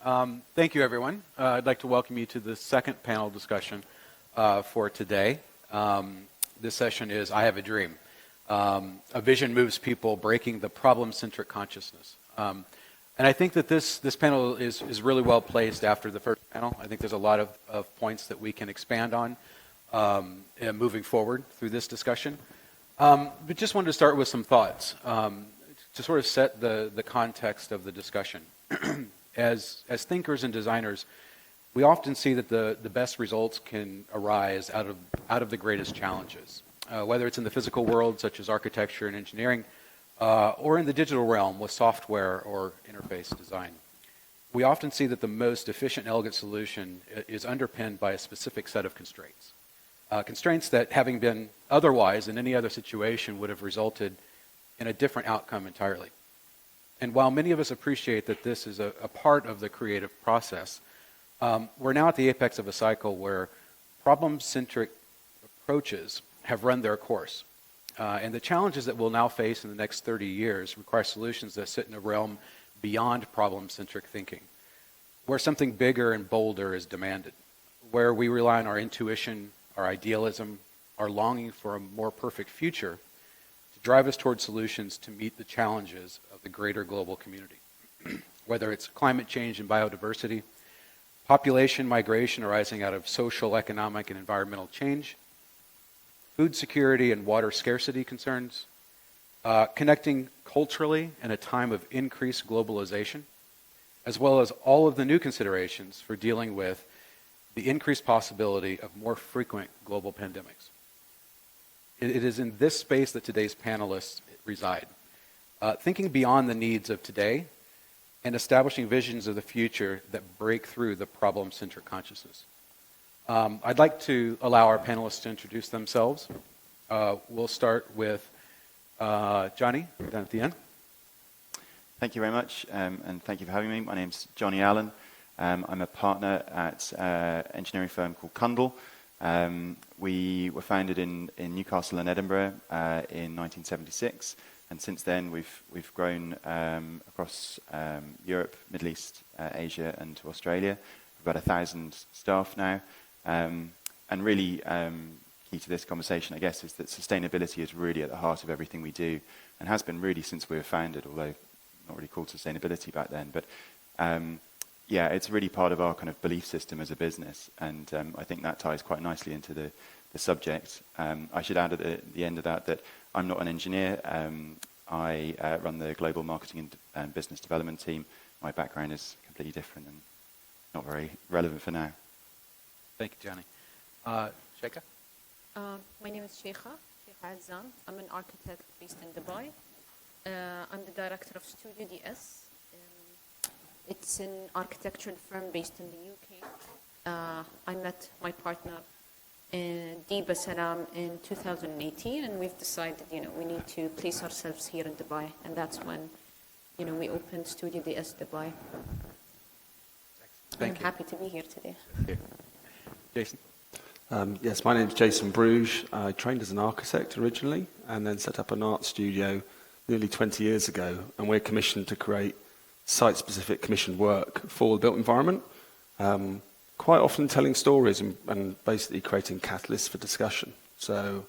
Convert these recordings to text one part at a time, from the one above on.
Thank you, everyone. I'd like to welcome you to the second panel discussion for today. This session is I Have a Dream. A vision moves people, breaking the problem-centric consciousness. And I think that this panel is really well placed after the first panel. I think there's a lot of points that we can expand on moving forward through this discussion. But just wanted to start with some thoughts to sort of set the context of the discussion. As thinkers and designers, we often see that the best results can arise out of the greatest challenges, whether it's in the physical world, such as architecture and engineering, or in the digital realm with software or interface design. We often see that the most efficient and elegant solution is underpinned by a specific set of constraints. Constraints that, having been otherwise in any other situation, would have resulted in a different outcome entirely. And while many of us appreciate that this is a part of the creative process, we're now at the apex of a cycle where problem-centric approaches have run their course. And the challenges that we'll now face in the next 30 years require solutions that sit in a realm beyond problem-centric thinking, where something bigger and bolder is demanded, where we rely on our intuition, our idealism, our longing for a more perfect future to drive us toward solutions to meet the challenges of the greater global community. Whether it's climate change and biodiversity, population migration arising out of social, economic, and environmental change, food security and water scarcity concerns, connecting culturally in a time of increased globalization, as well as all of the new considerations for dealing with the increased possibility of more frequent global pandemics. It is in this space that today's panelists reside, thinking beyond the needs of today and establishing visions of the future that break through the problem-centric consciousness. I'd like to allow our panelists to introduce themselves. We'll start with Jonnie, down at the end. Thank you very much, and thank you for having me. My name's Jonnie Allen. I'm a partner at an engineering firm called Cundall. We were founded in Newcastle and Edinburgh in 1976, and since then we've grown across Europe, Middle East, Asia, and to Australia. We've about 1,000 staff now, and really key to this conversation, I guess, is that sustainability is really at the heart of everything we do, and has been really since we were founded, although not really called sustainability back then. But yeah, it's really part of our kind of belief system as a business, and I think that ties quite nicely into the subject. I should add at the end of that I'm not an engineer. I run the global marketing and business development team. My background is completely different and not very relevant for now. Thank you, Jonnie. Sheikha? My name is Sheikha Azzam. I'm an architect based in Dubai. I'm the director of Studio DS. It's an architectural firm based in the UK. I met my partner, Deeba Salam, in 2018, and we've decided, we need to place ourselves here in Dubai, and that's when, we opened Studio DS Dubai. I'm happy to be here today. Thank you. Jason? Yes, my name is Jason Bruges. I trained as an architect originally, and then set up an art studio nearly 20 years ago, and we're commissioned to create site-specific commissioned work for the built environment, quite often telling stories and basically creating catalysts for discussion. So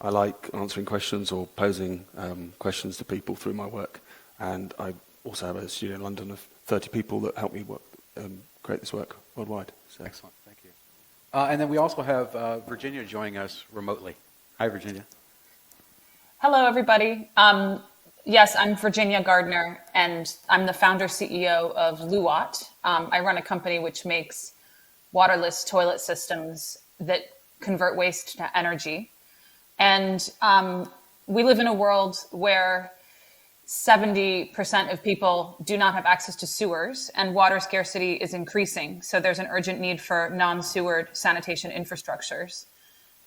I like answering questions or posing questions to people through my work, and I also have a studio in London of 30 people that help me work, create this work worldwide. So. Excellent, thank you. And then we also have Virginia joining us remotely. Hi, Virginia. Hello, everybody. Yes, I'm Virginia Gardner, and I'm the founder CEO of Luwatt. I run a company which makes waterless toilet systems that convert waste to energy. And we live in a world where 70% of people do not have access to sewers, and water scarcity is increasing. So there's an urgent need for non-sewered sanitation infrastructures.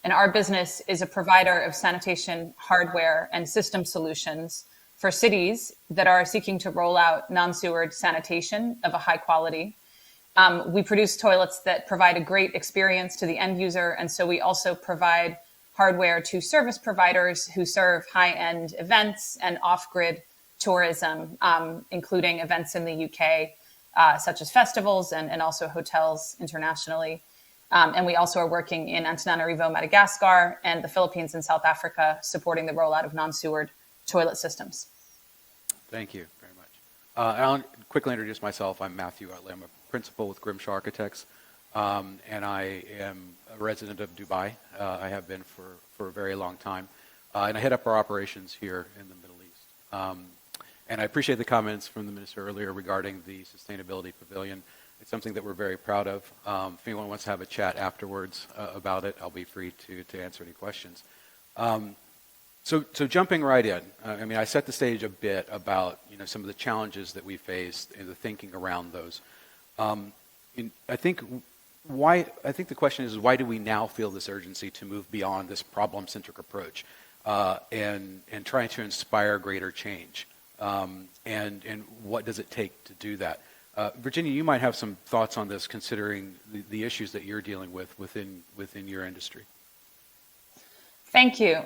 And our business is a provider of sanitation hardware and system solutions for cities that are seeking to roll out non-sewered sanitation of a high quality. We produce toilets that provide a great experience to the end user, and so we also provide hardware to service providers who serve high-end events and off-grid tourism, including events in the UK such as festivals and also hotels internationally. And we also are working in Antananarivo, Madagascar, and the Philippines and South Africa, supporting the rollout of non-sewered toilet systems. Thank you very much. I'll quickly introduce myself. I'm Matthew Utley. I'm a principal with Grimshaw Architects, and I am a resident of Dubai. I have been for a very long time, and I head up our operations here in the Middle East. And I appreciate the comments from the minister earlier regarding the Sustainability Pavilion. It's something that we're very proud of. If anyone wants to have a chat afterwards about it, I'll be free to answer any questions. So jumping right in, I mean, I set the stage a bit about some of the challenges that we faced and the thinking around those. I think the question is why do we now feel this urgency to move beyond this problem-centric approach and trying to inspire greater change? And what does it take to do that? Virginia, you might have some thoughts on this, considering the issues that you're dealing with within your industry. Thank you.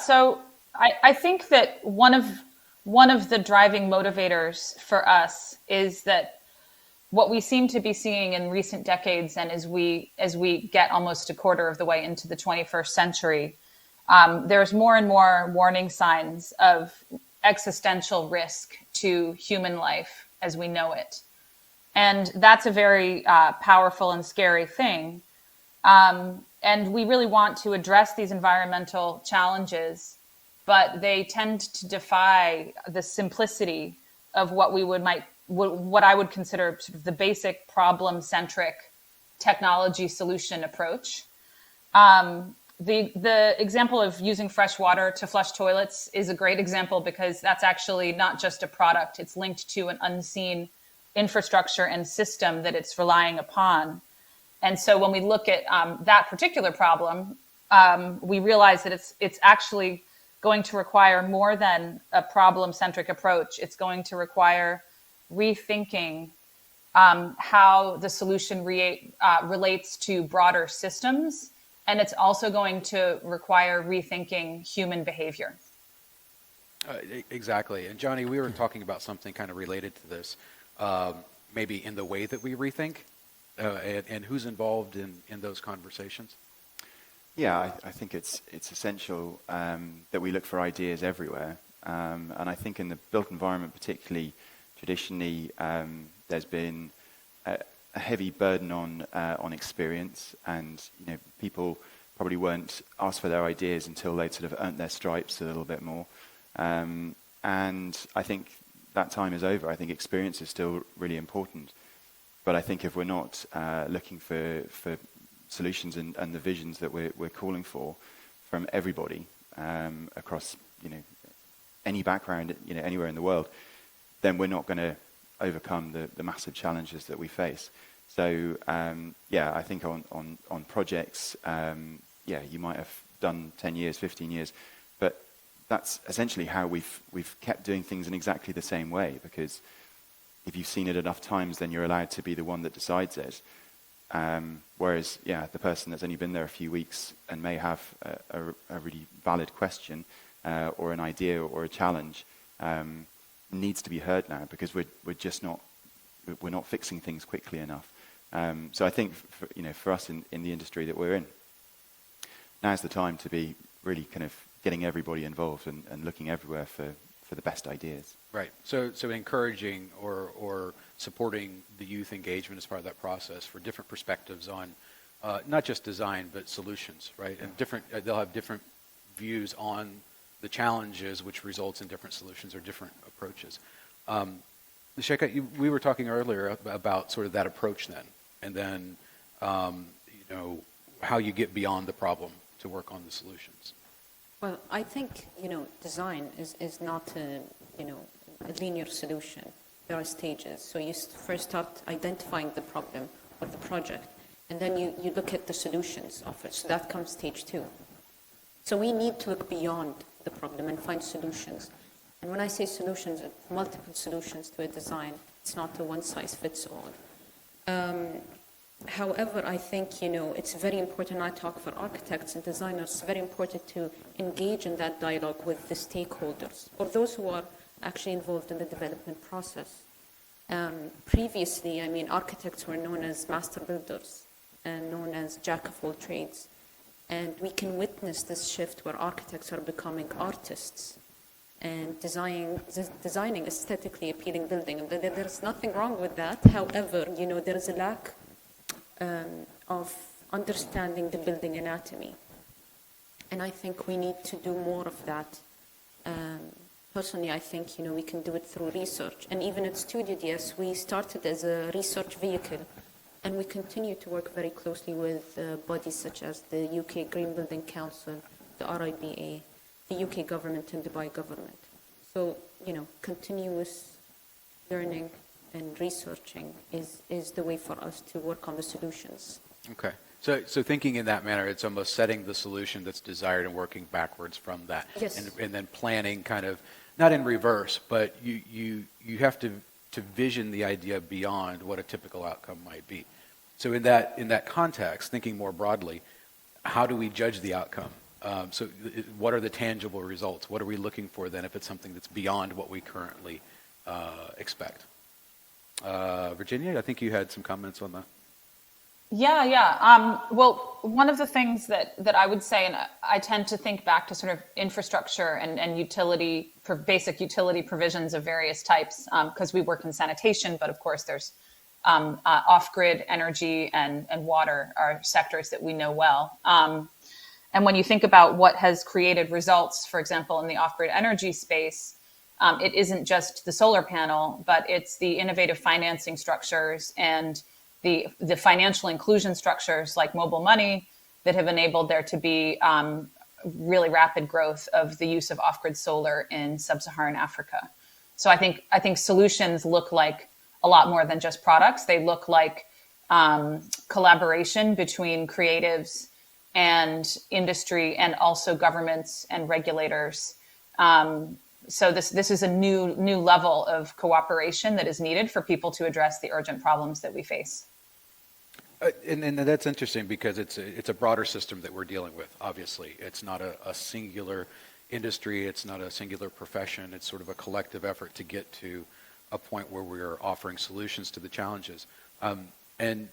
So I think that one of the driving motivators for us is that what we seem to be seeing in recent decades, and as we get almost a quarter of the way into the 21st century, there's more and more warning signs of existential risk to human life as we know it. And that's a very powerful and scary thing. And we really want to address these environmental challenges, but they tend to defy the simplicity of what I would consider sort of the basic problem-centric technology solution approach. The example of using fresh water to flush toilets is a great example because that's actually not just a product. It's linked to an unseen infrastructure and system that it's relying upon. And so when we look at that particular problem, we realize that it's actually going to require more than a problem-centric approach. It's going to require rethinking how the solution relates to broader systems. And it's also going to require rethinking human behavior. Exactly. And Jonnie, we were talking about something kind of related to this, maybe in the way that we rethink, and who's involved in those conversations. Yeah, I think it's essential that we look for ideas everywhere. And I think in the built environment particularly, traditionally, there's been a heavy burden on experience, and people probably weren't asked for their ideas until they'd sort of earned their stripes a little bit more. And I think that time is over. I think experience is still really important, but I think if we're not looking for solutions and the visions that we're calling for from everybody across any background anywhere in the world, then we're not going to overcome the massive challenges that we face. So I think on projects, you might have done 10 years, 15 years, but that's essentially how we've kept doing things in exactly the same way, because if you've seen it enough times, then you're allowed to be the one that decides it. Whereas, the person that's only been there a few weeks and may have a really valid question or an idea or a challenge needs to be heard now, because we're not fixing things quickly enough. So I think for us in the industry that we're in, now's the time to be really kind of getting everybody involved and looking everywhere for the best ideas. Right. So encouraging or supporting the youth engagement as part of that process for different perspectives on not just design but solutions, right? And they'll have different views on the challenges, which results in different solutions or different approaches. Sheikha, we were talking earlier about sort of that approach then, and then how you get beyond the problem to work on the solutions. Well, I think, design is not a linear solution. There are stages. So you first start identifying the problem or the project, and then you look at the solutions of it. So that comes stage 2. So we need to look beyond the problem and find solutions. And when I say solutions, multiple solutions to a design, it's not a one-size-fits-all. However, I think, it's very important, I talk for architects and designers, it's very important to engage in that dialogue with the stakeholders, or those who are actually involved in the development process. Previously, I mean, architects were known as master builders and known as jack of all trades. And we can witness this shift where architects are becoming artists and designing aesthetically appealing building. And there's nothing wrong with that. However, you know, there is a lack of understanding the building anatomy. And I think we need to do more of that. Personally, I think, you know, we can do it through research. And even at Studio DS, we started as a research vehicle, and we continue to work very closely with bodies such as the UK Green Building Council, the RIBA, the UK government, and Dubai government. So, you know, continuous learning and researching is the way for us to work on the solutions. Okay. So thinking in that manner, it's almost setting the solution that's desired and working backwards from that. Yes. And then planning kind of, not in reverse, but you have to vision the idea beyond what a typical outcome might be. So in that context, thinking more broadly, how do we judge the outcome? So what are the tangible results? What are we looking for then if it's something that's beyond what we currently expect? Virginia, I think you had some comments on that. Yeah. Well, one of the things that I would say, and I tend to think back to sort of infrastructure and utility, for basic utility provisions of various types, because we work in sanitation, but of course there's off-grid energy and water are sectors that we know well. And when you think about what has created results, for example, in the off-grid energy space, it isn't just the solar panel, but it's the innovative financing structures and the financial inclusion structures like mobile money that have enabled there to be really rapid growth of the use of off-grid solar in sub-Saharan Africa. So I think solutions look like a lot more than just products. They look like collaboration between creatives and industry and also governments and regulators. So this is a new level of cooperation that is needed for people to address the urgent problems that we face. And that's interesting because it's a broader system that we're dealing with, obviously. It's not a singular industry. It's not a singular profession. It's sort of a collective effort to get to a point where we're offering solutions to the challenges. And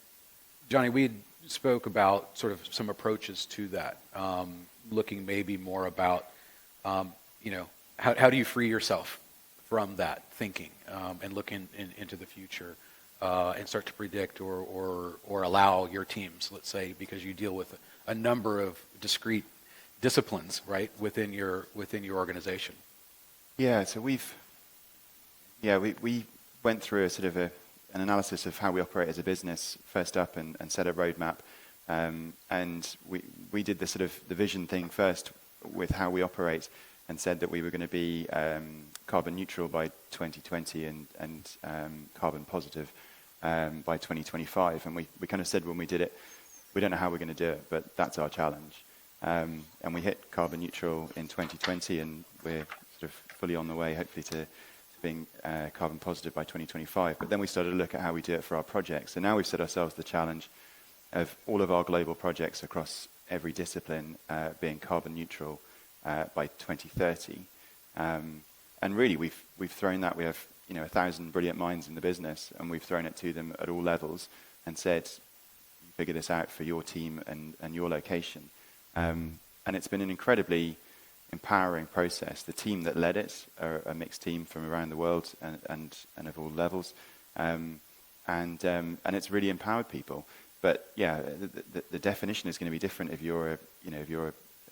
Jonnie, we spoke about sort of some approaches to that, looking maybe more about, how do you free yourself from that thinking and look into the future and start to predict or allow your teams, let's say, because you deal with a number of discrete disciplines, right, within your organization. Yeah, so we went through a sort of an analysis of how we operate as a business first up and set a roadmap. And we did the sort of the vision thing first with how we operate and said that we were going to be carbon neutral by 2020 and carbon positive by 2025. And we kind of said when we did it, we don't know how we're going to do it, but that's our challenge. And we hit carbon neutral in 2020, and we're sort of fully on the way, hopefully, to being carbon positive by 2025. But then we started to look at how we do it for our projects. And now we've set ourselves the challenge of all of our global projects across every discipline being carbon neutral by 2030. And really, we've thrown that. We have 1,000 brilliant minds in the business, and we've thrown it to them at all levels and said, you figure this out for your team and your location. And it's been an incredibly empowering process. The team that led it are a mixed team from around the world and of all levels, and it's really empowered people. But yeah, the definition is going to be different if you're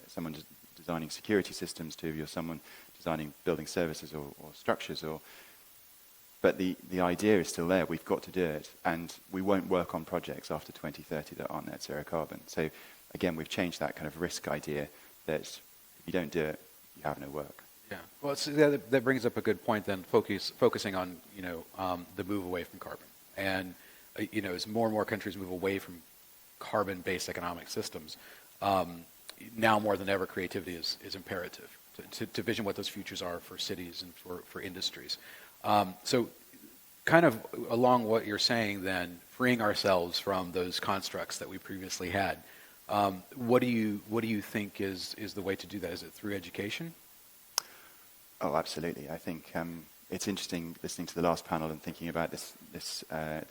someone designing security systems to if you're someone designing building services or structures. But the idea is still there. We've got to do it, and we won't work on projects after 2030 that aren't net zero carbon. So again, we've changed that kind of risk idea that if you don't do it, you have no work. Yeah. Well, that brings up a good point then, focusing on, the move away from carbon. And, as more and more countries move away from carbon-based economic systems, now more than ever, creativity is imperative to vision what those futures are for cities and for industries. So kind of along what you're saying then, freeing ourselves from those constructs that we previously had, what do you think is the way to do that? Is it through education? Oh, absolutely. I think it's interesting listening to the last panel and thinking about these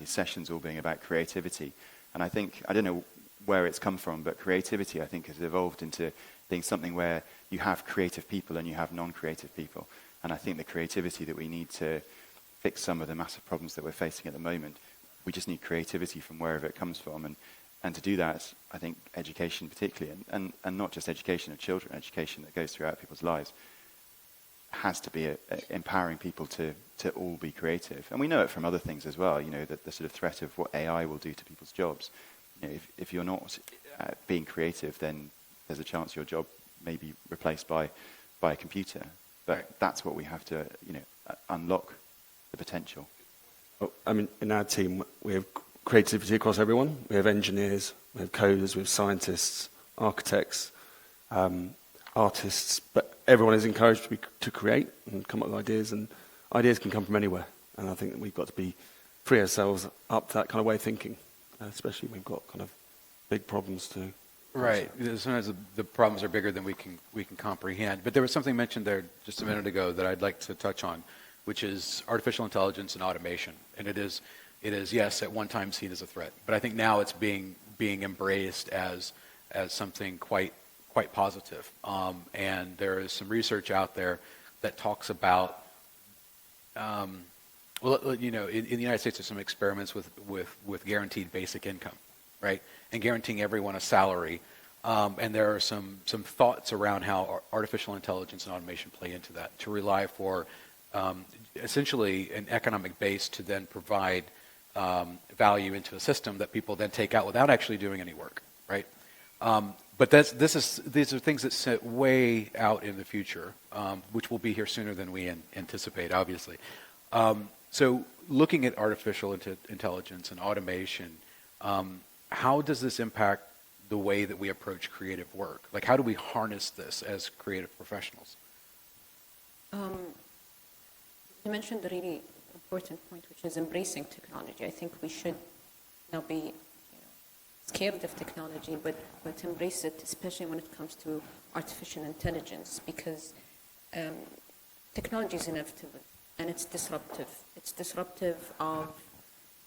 sessions all being about creativity. And I think, I don't know where it's come from, but creativity, I think, has evolved into being something where you have creative people and you have non-creative people. And I think the creativity that we need to fix some of the massive problems that we're facing at the moment, we just need creativity from wherever it comes from. And to do that, I think education particularly, and not just education of children, education that goes throughout people's lives, has to be empowering people to all be creative. And we know it from other things as well, you know, the sort of threat of what AI will do to people's jobs. You know, if you're not being creative, then there's a chance your job may be replaced by a computer. But that's what we have to, you know, unlock the potential. Well, I mean, in our team, we have creativity across everyone. We have engineers, we have coders, we have scientists, architects, artists, but everyone is encouraged to create and come up with ideas, and ideas can come from anywhere. And I think that we've got to free ourselves up to that kind of way of thinking, especially when we've got kind of big problems to. Right. Sometimes the problems are bigger than we can comprehend. But there was something mentioned there just a minute ago that I'd like to touch on, which is artificial intelligence and automation. And it is yes, at one time seen as a threat, but I think now it's being embraced as something quite positive. And there is some research out there that talks about, you know, in the United States, there's some experiments with guaranteed basic income, right, and guaranteeing everyone a salary. And there are some thoughts around how artificial intelligence and automation play into that, to rely for essentially an economic base to then provide value into a system that people then take out without actually doing any work, right? But these are things that sit way out in the future, which will be here sooner than we anticipate, obviously. So looking at artificial intelligence and automation, how does this impact the way that we approach creative work? Like, how do we harness this as creative professionals? You mentioned a really important point, which is embracing technology. I think we should not be scared of technology, but embrace it, especially when it comes to artificial intelligence, because technology is inevitable and it's disruptive. It's disruptive of,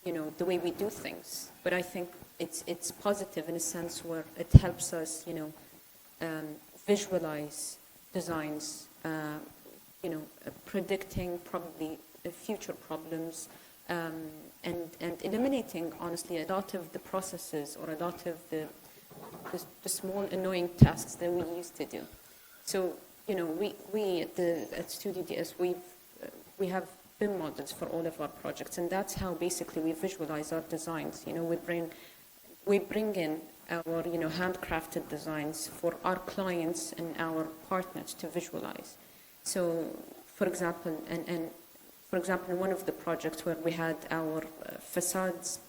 you know, the way we do things. But I think it's positive in a sense where it helps us, you know, visualize designs, you know, predicting probably future problems, and eliminating, honestly, a lot of the processes or a lot of the small annoying tasks that we used to do. So, you know, we at Studio DS, we have BIM models for all of our projects, and that's how basically we visualize our designs. You know, we bring in our, you know, handcrafted designs for our clients and our partners to visualize. So, for example, for example, in one of the projects where we had our facades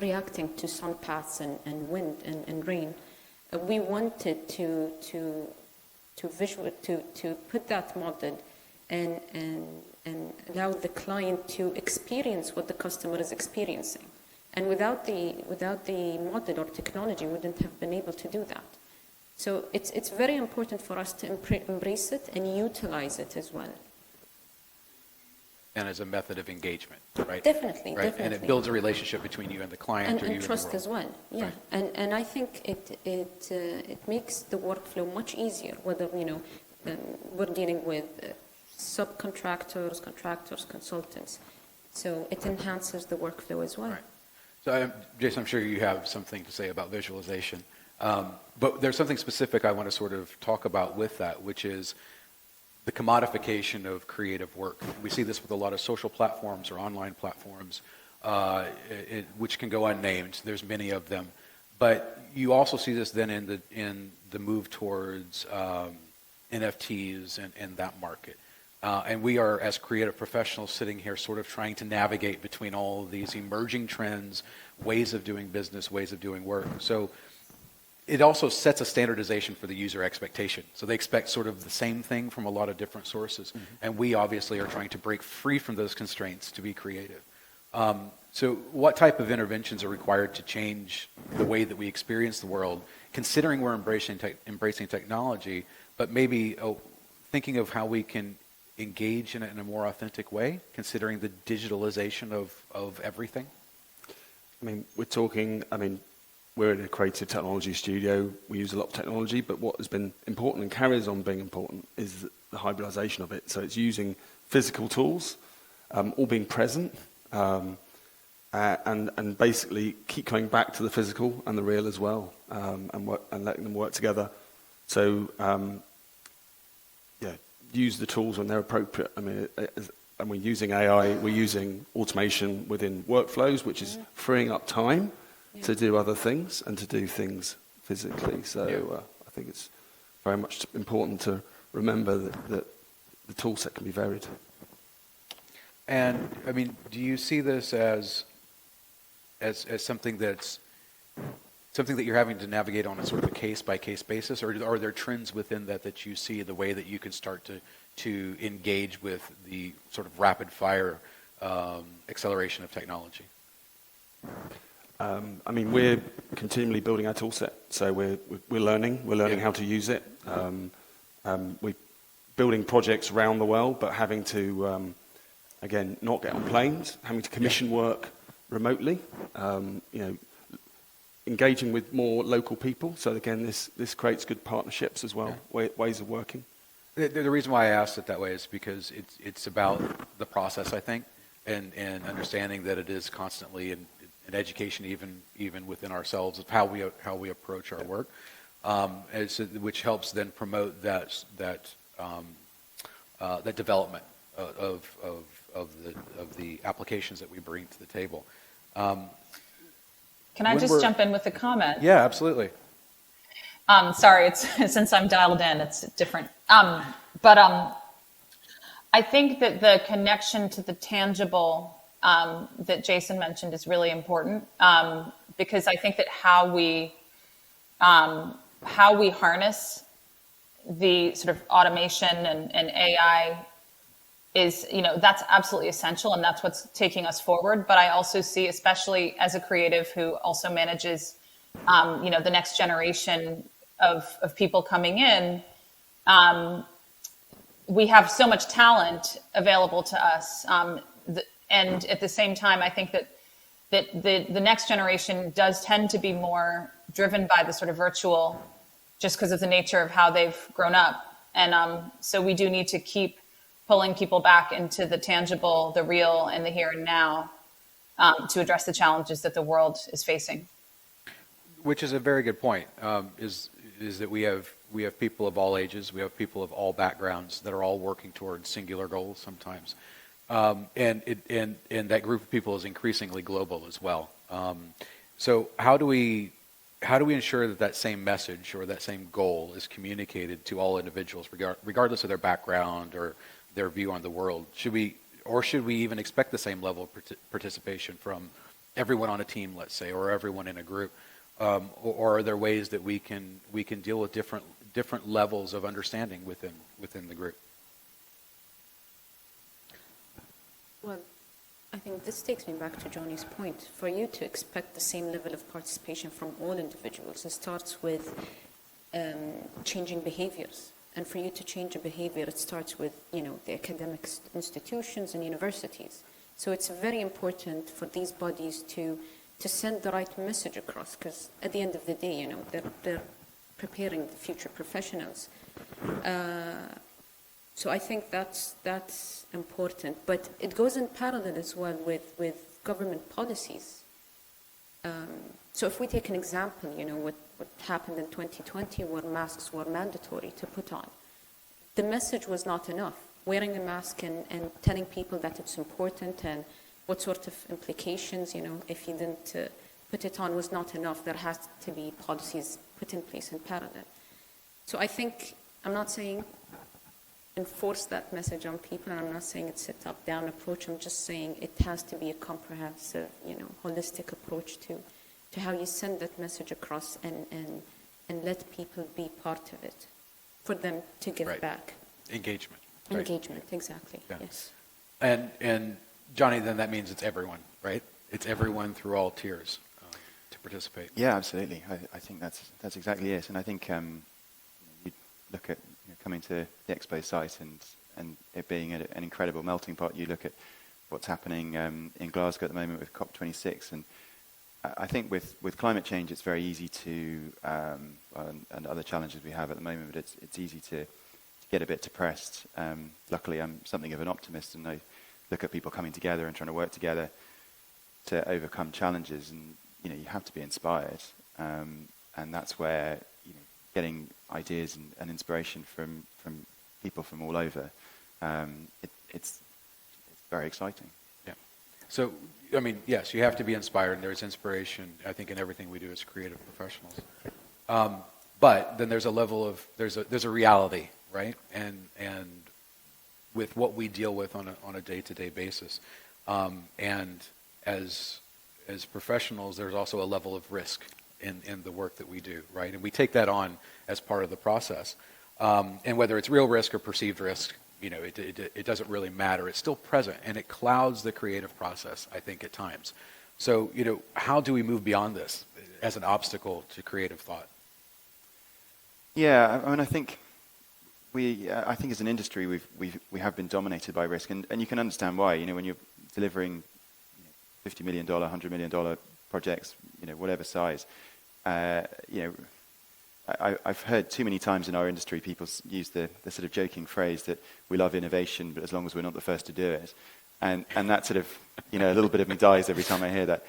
reacting to sun paths and wind and rain, we wanted to put that model and allow the client to experience what the customer is experiencing. And without the model or technology, we wouldn't have been able to do that. So it's very important for us to embrace it and utilize it as well. And as a method of engagement, right? Definitely, right? definitely. And it builds a relationship between you and the client, and trust as well. Yeah, right. and I think it makes the workflow much easier. Whether, you know, we're dealing with subcontractors, contractors, consultants, so it enhances the workflow as well. Right. So, Jason, I'm sure you have something to say about visualization, but there's something specific I want to sort of talk about with that, which is the commodification of creative work. We see this with a lot of social platforms or online platforms, which can go unnamed. There's many of them, but you also see this then in the move towards NFTs and that market. And we are, as creative professionals, sitting here sort of trying to navigate between all of these emerging trends, ways of doing business, ways of doing work. So it also sets a standardization for the user expectation. So they expect sort of the same thing from a lot of different sources. Mm-hmm. And we obviously are trying to break free from those constraints to be creative. So what type of interventions are required to change the way that we experience the world, considering we're embracing technology, but maybe thinking of how we can engage in it in a more authentic way, considering the digitalization of everything? I mean, we're in a creative technology studio. We use a lot of technology, but what has been important and carries on being important is the hybridization of it. So it's using physical tools, all being present, and basically keep coming back to the physical and the real as well, and letting them work together. So, use the tools when they're appropriate. I mean, and we're using AI, we're using automation within workflows, which is freeing up time to do other things and to do things physically. So I think it's very much important to remember that the tool set can be varied. And I mean, do you see this as something that you're having to navigate on a sort of a case-by-case basis, or are there trends within that you see, the way that you can start to engage with the sort of rapid-fire acceleration of technology? I mean, we're continually building our tool set, so we're learning how to use it. We're building projects around the world, but having to, again, not get on planes, having to commission work remotely, engaging with more local people. So again, this creates good partnerships as well, ways of working. The reason why I asked it that way is because it's about the process, I think, and understanding that it is constantly in education, even within ourselves, of how we approach our work, which helps then promote that development of the applications that we bring to the table. Can I just jump in with a comment? Yeah, absolutely. Sorry, it's since I'm dialed in, it's different. But I think that the connection to the tangible that Jason mentioned is really important, because I think that how we harness the sort of automation and AI is, that's absolutely essential, and that's what's taking us forward. But I also see, especially as a creative who also manages, the next generation of people coming in, we have so much talent available to us. And at the same time, I think that the next generation does tend to be more driven by the sort of virtual, just because of the nature of how they've grown up. And so we do need to keep pulling people back into the tangible, the real, and the here and now, to address the challenges that the world is facing. Which is a very good point. Is that we have people of all ages, we have people of all backgrounds that are all working towards singular goals sometimes, and that group of people is increasingly global as well. So how do we ensure that same message or that same goal is communicated to all individuals, regardless of their background or their view on the world? Should we even expect the same level of participation from everyone on a team, let's say, or everyone in a group? Or are there ways that we can deal with different levels of understanding within the group? Well, I think this takes me back to Jonnie's point. For you to expect the same level of participation from all individuals, it starts with changing behaviors. And for you to change a behavior, it starts with, the academic institutions and universities. So it's very important for these bodies to send the right message across, because at the end of the day, they're preparing the future professionals. So I think that's important, but it goes in parallel as well with government policies. So if we take an example, what happened in 2020, where masks were mandatory to put on, the message was not enough. Wearing a mask and telling people that it's important and what sort of implications, if you didn't put it on, was not enough. There has to be policies put in place in parallel. So I think, I'm not saying enforce that message on people, and I'm not saying it's a top-down approach. I'm just saying it has to be a comprehensive, holistic approach to how you send that message across and let people be part of it, for them to give back. Engagement. Engagement, exactly, yeah. Yes. And Jonnie, then that means it's everyone, right? It's everyone through all tiers to participate. Yeah, absolutely. I think that's exactly it. And I think you look at coming to the Expo site, and and it being an incredible melting pot. You look at what's happening in Glasgow at the moment with COP26, and I think with climate change, it's very easy to, and other challenges we have at the moment, but it's easy to get a bit depressed. Luckily, I'm something of an optimist, and I look at people coming together and trying to work together to overcome challenges, and you have to be inspired, and that's where getting ideas and inspiration from people from all over, it's very exciting. Yeah. So, I mean, yes, you have to be inspired, and there's inspiration, I think, in everything we do as creative professionals. But then there's a level of, there's a reality, right? And with what we deal with on a day-to-day basis. And as professionals, there's also a level of risk in the work that we do, right? And we take that on as part of the process. And whether it's real risk or perceived risk, it doesn't really matter. It's still present, and it clouds the creative process, I think, at times. So, how do we move beyond this as an obstacle to creative thought? Yeah, I mean, I think as an industry, we have been dominated by risk, and you can understand why. When you're delivering $50 million, $100 million projects, whatever size, I've heard too many times in our industry people use the sort of joking phrase that we love innovation, but as long as we're not the first to do it, and that sort of a little bit of me dies every time I hear that.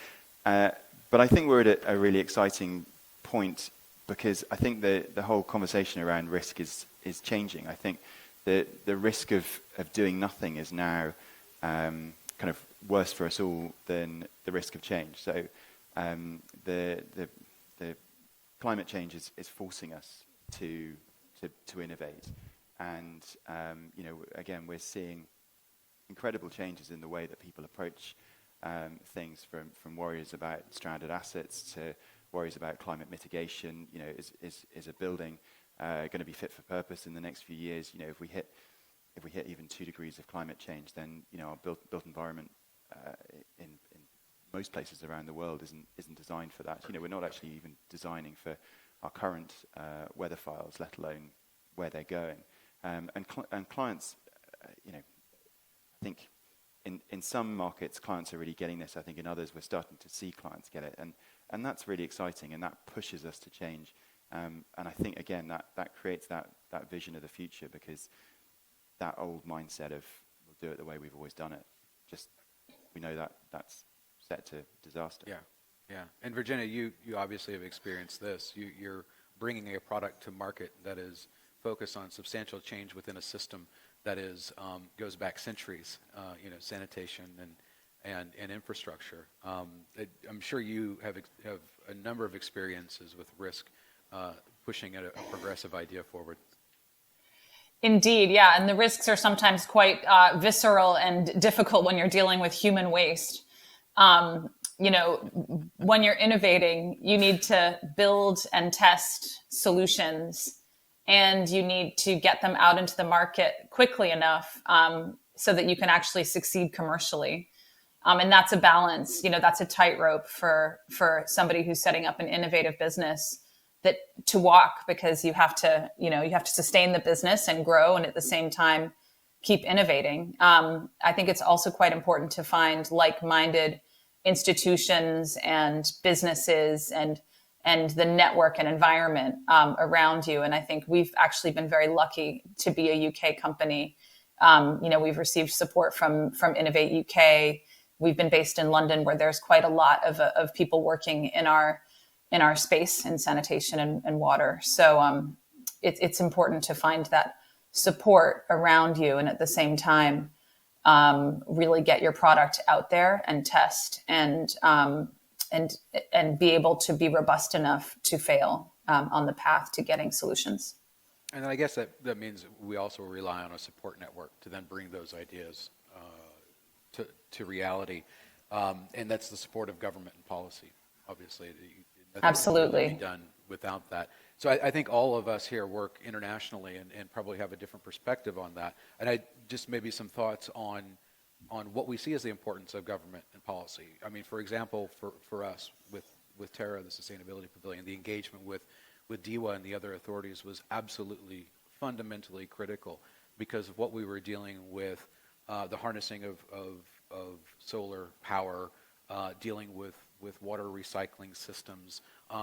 But I think we're at a really exciting point, because I think the whole conversation around risk is changing. I think the risk of doing nothing is now kind of worse for us all than the risk of change. So the climate change is forcing us to innovate, and again, we're seeing incredible changes in the way that people approach things, from worries about stranded assets to worries about climate mitigation. Is a building going to be fit for purpose in the next few years? If we hit even 2 degrees of climate change, then our built environment in most places around the world isn't designed for that. We're not actually even designing for our current weather files, let alone where they're going. And clients, I think in some markets clients are really getting this. I think in others we're starting to see clients get it, and that's really exciting, and that pushes us to change. And I think again that creates that vision of the future, because that old mindset of we'll do it the way we've always done it, just we know that's set to disaster. Yeah. And Virginia, you obviously have experienced this. You're bringing a product to market that is focused on substantial change within a system that goes back centuries. Sanitation and infrastructure. I'm sure you have a number of experiences with risk, pushing a progressive idea forward. Indeed, yeah, and the risks are sometimes quite visceral and difficult when you're dealing with human waste. When you're innovating, you need to build and test solutions, and you need to get them out into the market quickly enough so that you can actually succeed commercially. And that's a balance. That's a tightrope for somebody who's setting up an innovative business to walk, because you have to sustain the business and grow, and at the same time keep innovating. I think it's also quite important to find like-minded institutions and businesses and the network and environment around you. And I think we've actually been very lucky to be a UK company. We've received support from Innovate UK. We've been based in London, where there's quite a lot of people working in our space in sanitation and water. So it's important to find that support around you, and at the same time really get your product out there and test and be able to be robust enough to fail on the path to getting solutions. And I guess that means we also rely on a support network to then bring those ideas to reality, and that's the support of government and policy, obviously. Absolutely. Be done without that. So I think all of us here work internationally and probably have a different perspective on that. And just maybe some thoughts on what we see as the importance of government and policy. I mean, for example, for us with Terra, the Sustainability Pavilion, the engagement with DEWA and the other authorities was absolutely fundamentally critical. because of what we were dealing with, the harnessing of solar power, dealing with water recycling systems,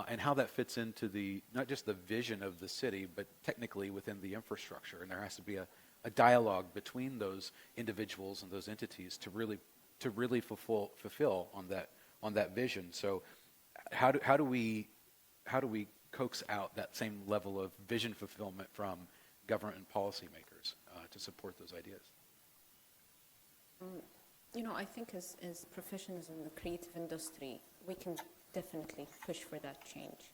and how that fits into not just the vision of the city, but technically within the infrastructure. And there has to be a dialogue between those individuals and those entities to really fulfill on that vision. So how do we coax out that same level of vision fulfillment from government and policymakers to support those ideas? I think as professionals in the creative industry, we can definitely push for that change.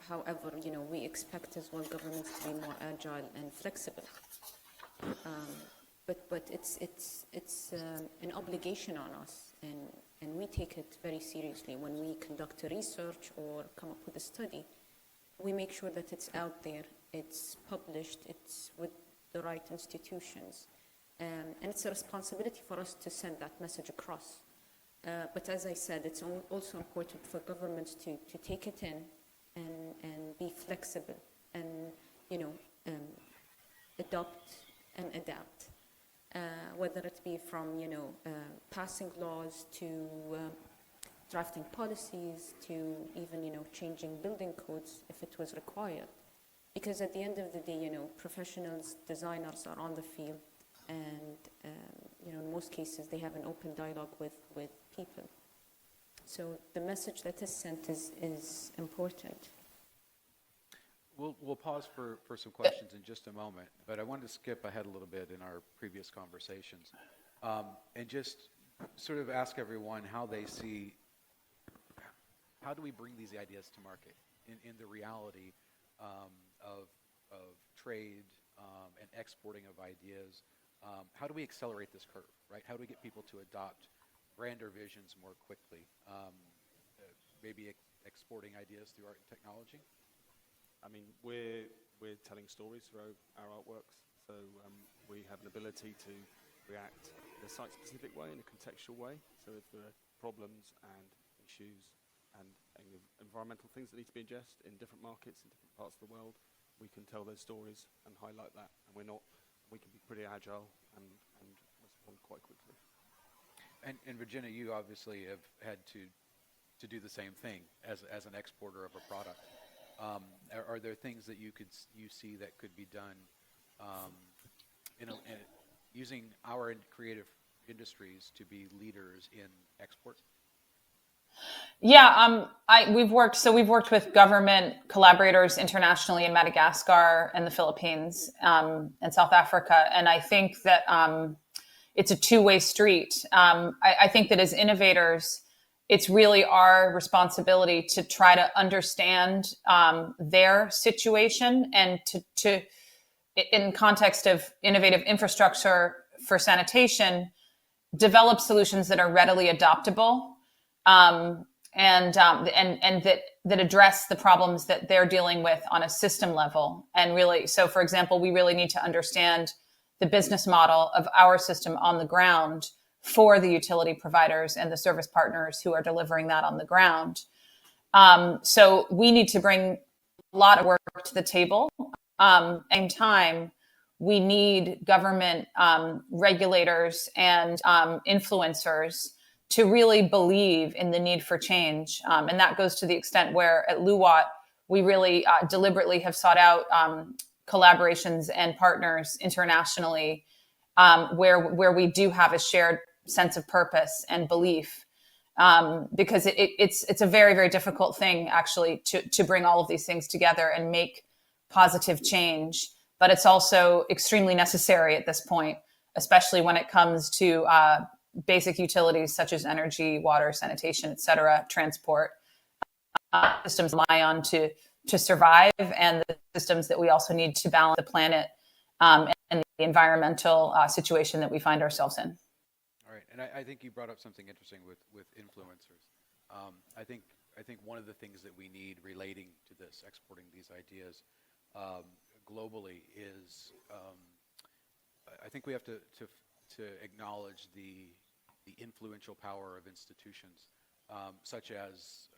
However, we expect as well governments to be more agile and flexible. But it's an obligation on us, and we take it very seriously. When we conduct a research or come up with a study, we make sure that it's out there, it's published, it's with the right institutions. And it's a responsibility for us to send that message across. But as I said, it's also important for governments to take it in and be flexible and, adopt and adapt. Whether it be from, passing laws to drafting policies to even, changing building codes if it was required. Because at the end of the day, professionals, designers are on the field. And, in most cases, they have an open dialogue with people. So the message that is sent is important. We'll pause for some questions in just a moment, but I wanted to skip ahead a little bit in our previous conversations and just sort of ask everyone how they see, how do we bring these ideas to market in the reality of trade and exporting of ideas. How do we accelerate this curve, right? How do we get people to adopt grander visions more quickly? Maybe exporting ideas through art and technology? I mean, we're telling stories through our artworks, so we have an ability to react in a site-specific way, in a contextual way. So if there are problems and issues and environmental things that need to be addressed in different markets in different parts of the world, we can tell those stories and highlight that. And we can be pretty agile and respond quite quickly. And Virginia, you obviously have had to do the same thing as an exporter of a product. Are there things that you see that could be done using our creative industries to be leaders in export? Yeah, we've worked with government collaborators internationally in Madagascar and the Philippines and South Africa, and I think that it's a two-way street. I think that as innovators, it's really our responsibility to try to understand their situation and to in context of innovative infrastructure for sanitation, develop solutions that are readily adoptable and that address the problems that they're dealing with on a system level. And really, so for example, we really need to understand the business model of our system on the ground for the utility providers and the service partners who are delivering that on the ground. So we need to bring a lot of work to the table. At the same time, we need government regulators and influencers to really believe in the need for change. And that goes to the extent where at Luwat, we really deliberately have sought out collaborations and partners internationally where we do have a shared sense of purpose and belief. Because it's a very, very difficult thing actually to bring all of these things together and make positive change. But it's also extremely necessary at this point, especially when it comes to basic utilities such as energy, water, sanitation, et cetera, transport. Systems rely on to survive, and the systems that we also need to balance the planet and the environmental situation that we find ourselves in. All right, and I think you brought up something interesting with influencers. I think one of the things that we need relating to this, exporting these ideas globally, is I think we have to acknowledge the influential power of institutions such as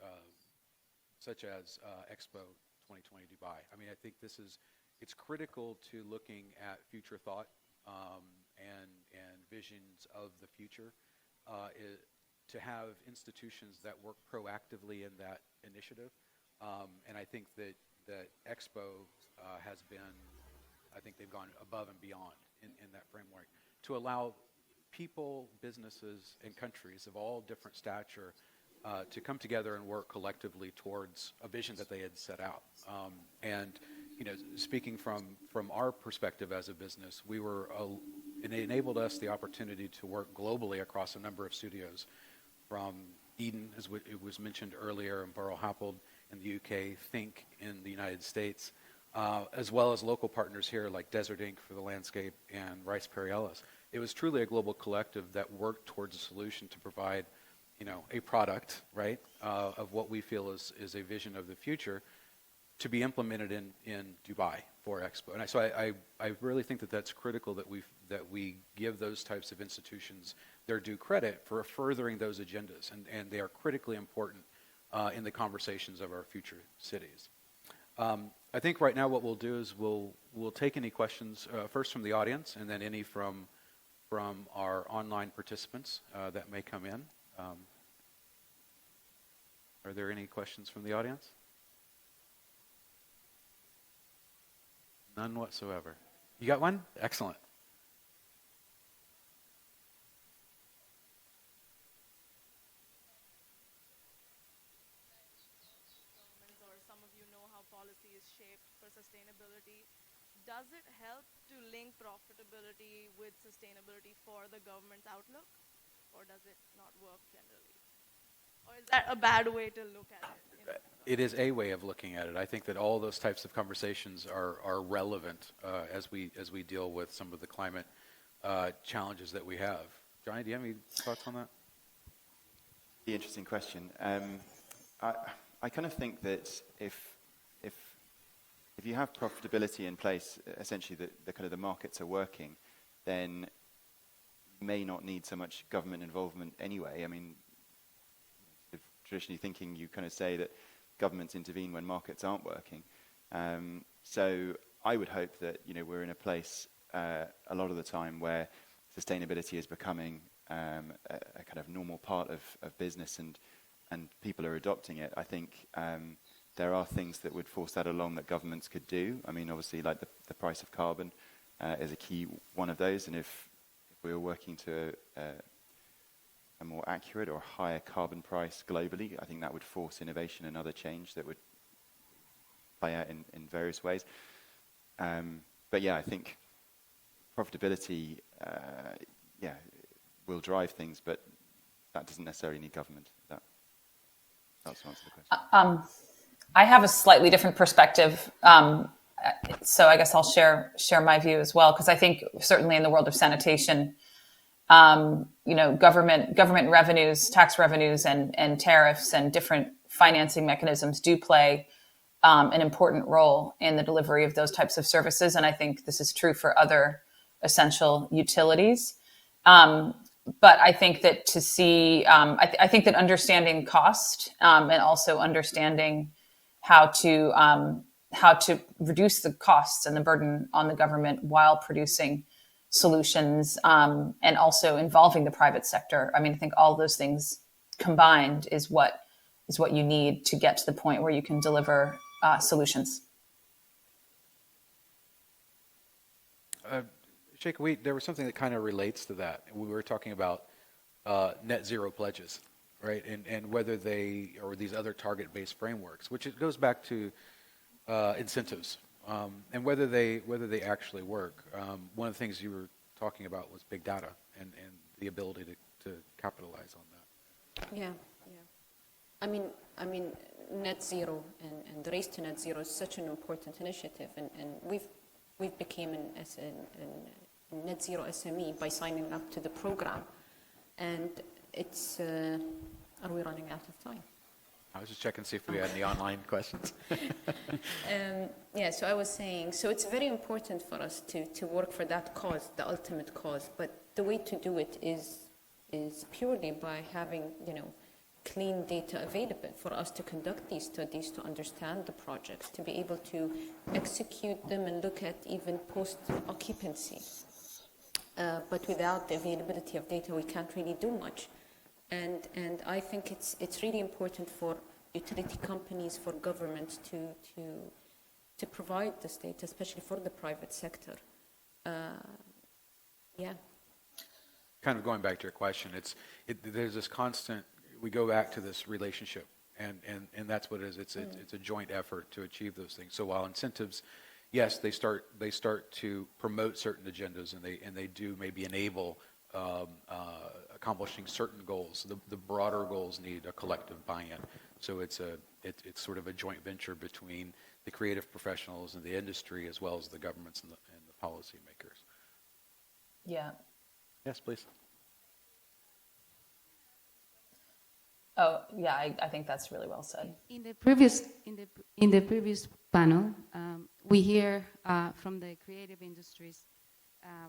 Expo 2020 Dubai. I mean, I think this is it's critical to looking at future thought and visions of the future, to have institutions that work proactively in that initiative. And I think that Expo has been, I think they've gone above and beyond in that framework to allow people, businesses, and countries of all different stature to come together and work collectively towards a vision that they had set out. And speaking from our perspective as a business, it enabled us the opportunity to work globally across a number of studios, from Eden, as it was mentioned earlier, and Burrell Happold in the UK, Think in the United States, as well as local partners here like Desert Ink for the landscape and Rice Perry Ellis. It was truly a global collective that worked towards a solution to provide, a product, right, of what we feel is a vision of the future to be implemented in Dubai for Expo. And so I really think that that's critical that we give those types of institutions their due credit for furthering those agendas, and they are critically important in the conversations of our future cities. I think right now what we'll do is we'll take any questions first from the audience, and then any from our online participants that may come in. Are there any questions from the audience? None whatsoever. You got one? Excellent. Or some of you know how policy is shaped for sustainability. Does it help to link profitability with sustainability for the government's outlook, or does it not work generally? Or is that a bad way to look at it? It is a way of looking at it. I think that all those types of conversations are relevant as we deal with some of the climate challenges that we have. Jonnie, do you have any thoughts on that? The interesting question. I kind of think that if you have profitability in place, essentially the kind of the markets are working, then you may not need so much government involvement anyway. I mean, traditionally thinking, you kind of say that governments intervene when markets aren't working. So I would hope that we're in a place a lot of the time where sustainability is becoming a kind of normal part of business, and people are adopting it. I think there are things that would force that along that governments could do. I mean, obviously, like the price of carbon is a key one of those, and if we were working to a more accurate or higher carbon price globally, I think that would force innovation and other change that would play out in various ways. But yeah, I think profitability, will drive things, but that doesn't necessarily need government. That's to answer the question. I have a slightly different perspective. So I guess I'll share my view as well, because I think certainly in the world of sanitation, government revenues, tax revenues, and tariffs and different financing mechanisms do play an important role in the delivery of those types of services. And I think this is true for other essential utilities. But I think that I think that understanding cost and also understanding how to reduce the costs and the burden on the government while producing solutions and also involving the private sector. I mean, I think all those things combined is what you need to get to the point where you can deliver solutions. Sheikh, there was something that kind of relates to that. We were talking about net zero pledges, right? And whether they, or these other target-based frameworks, which it goes back to incentives, and whether they actually work. One of the things you were talking about was big data and the ability to capitalize on that. Yeah. I mean, net zero and the race to net zero is such an important initiative, and we've become a net zero SME by signing up to the program, and it's. Are we running out of time? I was just checking to see if we had any online questions. So I was saying, so it's very important for us to work for that cause, the ultimate cause, but the way to do it is purely by having, clean data available for us to conduct these studies, to understand the projects, to be able to execute them and look at even post-occupancy. But without the availability of data, we can't really do much. And I think it's really important for utility companies, for governments to provide this data, especially for the private sector. Yeah. Kind of going back to your question, there's this constant, we go back to this relationship, and that's what it is. It's a joint effort to achieve those things. So while incentives, yes, they start to promote certain agendas, and they do maybe enable accomplishing certain goals. The broader goals need a collective buy-in. So it's sort of a joint venture between the creative professionals and the industry, as well as the governments and the policymakers. Yeah. Yes, please. Oh, yeah, I think that's really well said. In the previous panel, we hear from the creative industries,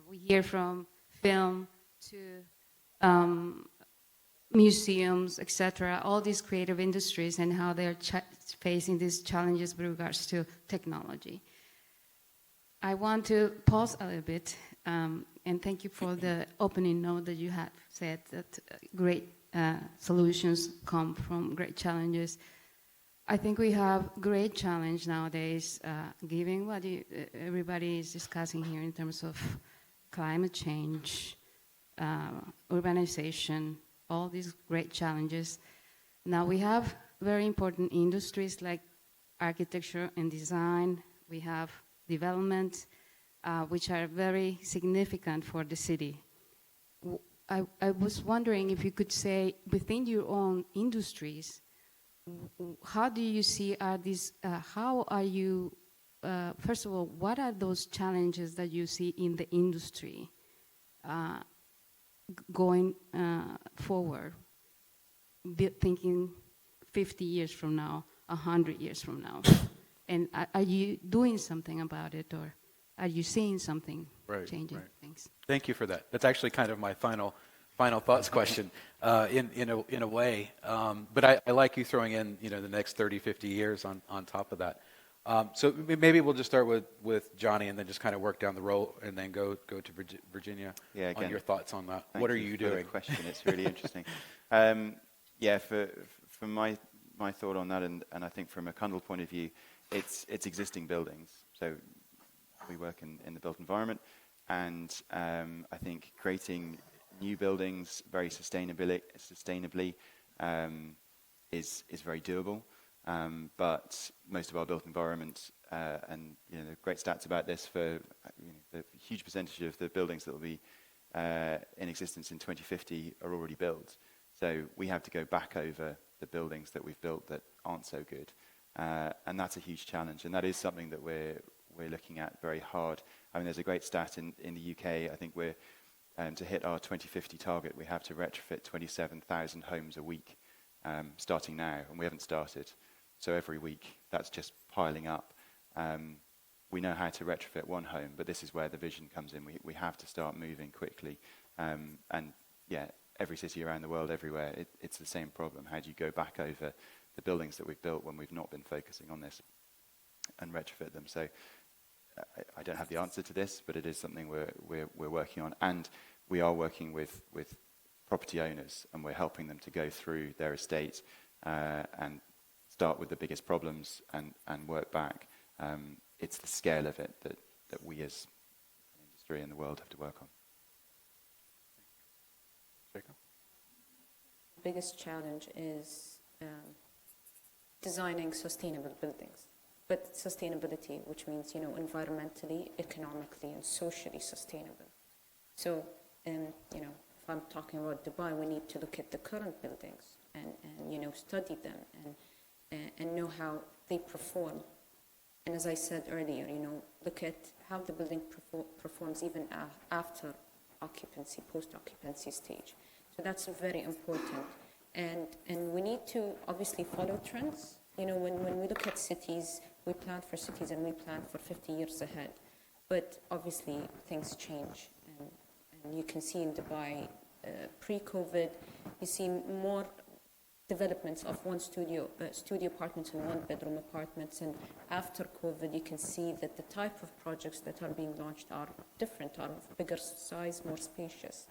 we hear from film to museums, etc., all these creative industries and how they're facing these challenges with regards to technology. I want to pause a little bit and thank you for the opening note that you had said that great solutions come from great challenges. I think we have great challenge nowadays, given what everybody is discussing here in terms of climate change, urbanization, all these great challenges. Now we have very important industries like architecture and design. We have development, which are very significant for the city. I was wondering if you could say, within your own industries, how do you see how are you, first of all, what are those challenges that you see in the industry going forward, thinking 50 years from now, 100 years from now? And are you doing something about it, or are you seeing something changing? Right. Thanks. Thank you for that. That's actually kind of my final thoughts question in a way. But I like you throwing in the next 30, 50 years on top of that. So maybe we'll just start with Jonnie and then just kind of work down the road and then go to Virginia on your thoughts on that. What are you doing? For the question. It's really interesting. For my thought on that, and I think from a Cundall point of view, it's existing buildings. So we work in the built environment, and I think creating new buildings very sustainably is very doable. But most of our built environment, and the great stats about this for the huge percentage of the buildings that will be in existence in 2050 are already built. So we have to go back over the buildings that we've built that aren't so good, and that's a huge challenge. And that is something that we're looking at very hard. I mean, there's a great stat in the UK. I think we're to hit our 2050 target, we have to retrofit 27,000 homes a week, starting now, and we haven't started. So every week, that's just piling up. We know how to retrofit one home, but this is where the vision comes in. We have to start moving quickly. And yeah, every city around the world, everywhere, it's the same problem. How do you go back over the buildings that we've built when we've not been focusing on this and retrofit them? So I don't have the answer to this, but it is something we're working on. And we are working with property owners, and we're helping them to go through their estate and start with the biggest problems and work back. It's the scale of it that we as an industry and the world have to work on. Jacob? The biggest challenge is designing sustainable buildings. But sustainability, which means, environmentally, economically, and socially sustainable. So, if I'm talking about Dubai, we need to look at the current buildings and study them and know how they perform. And as I said earlier, look at how the building performs even after occupancy, post-occupancy stage. So that's very important. And we need to obviously follow trends. When we look at cities, we plan for cities and we plan for 50 years ahead. But obviously things change. And you can see in Dubai, pre-COVID, you see more developments of studio apartments and one-bedroom apartments. And after COVID, you can see that the type of projects that are being launched are different, are of bigger size, more spacious.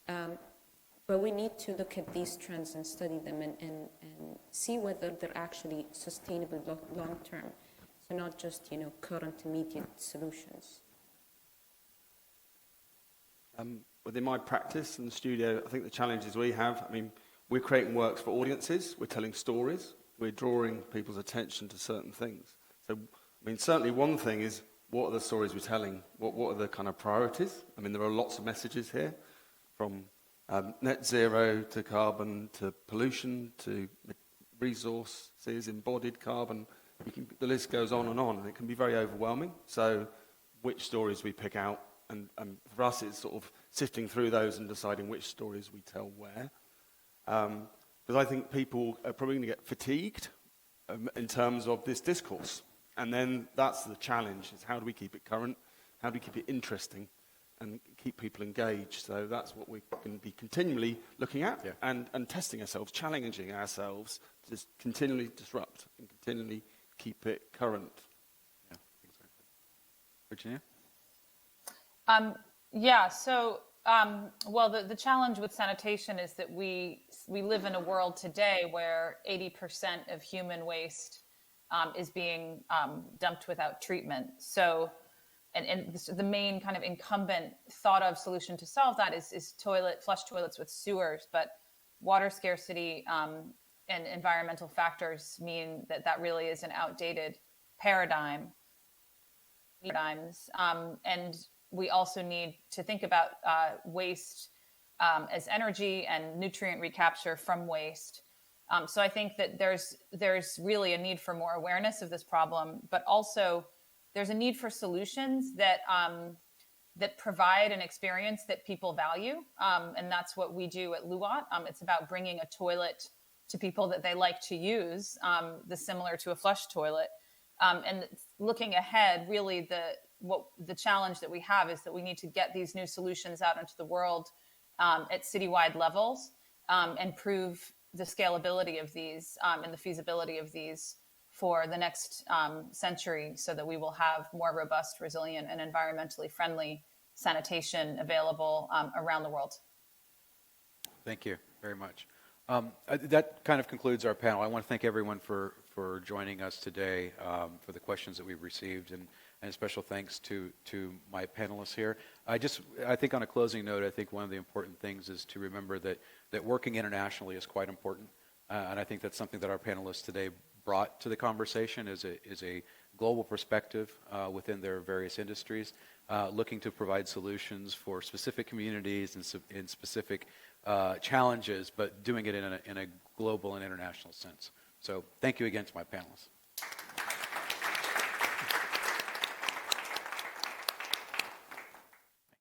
But we need to look at these trends and study them and see whether they're actually sustainable long-term. So not just, current immediate solutions. Within my practice in the studio, I think the challenges we have, we're creating works for audiences, we're telling stories, we're drawing people's attention to certain things. So, certainly one thing is, what are the stories we're telling? What are the kind of priorities? There are lots of messages here, from net zero to carbon to pollution to resources, embodied carbon. The list goes on, and it can be very overwhelming. So which stories we pick out, and for us it's sort of sifting through those and deciding which stories we tell where. Because I think people are probably going to get fatigued in terms of this discourse. And then that's the challenge, is how do we keep it current? How do we keep it interesting and keep people engaged? So that's what we're going to be continually looking at, and testing ourselves, challenging ourselves to just continually disrupt and continually keep it current. Yeah, exactly. Virginia? Well, the challenge with sanitation is that we live in a world today where 80% of human waste is being dumped without treatment. So, and the main kind of incumbent thought of solution to solve that is flush toilets with sewers, but water scarcity and environmental factors mean that really is an outdated paradigms. And we also need to think about waste as energy and nutrient recapture from waste. So I think that there's really a need for more awareness of this problem, but also there's a need for solutions that provide an experience that people value, and that's what we do at Luwat. It's about bringing a toilet to people that they like to use, similar to a flush toilet. And looking ahead, really the challenge that we have is that we need to get these new solutions out into the world at citywide levels and prove the scalability of these and the feasibility of these for the next century, so that we will have more robust, resilient, and environmentally friendly sanitation available around the world. Thank you very much. That kind of concludes our panel. I want to thank everyone for joining us today, for the questions that we've received, and special thanks to my panelists here. I think on a closing note, I think one of the important things is to remember that working internationally is quite important, and I think that's something that our panelists today brought to the conversation is a global perspective within their various industries, looking to provide solutions for specific communities and in specific challenges, but doing it in a global and international sense. So thank you again to my panelists.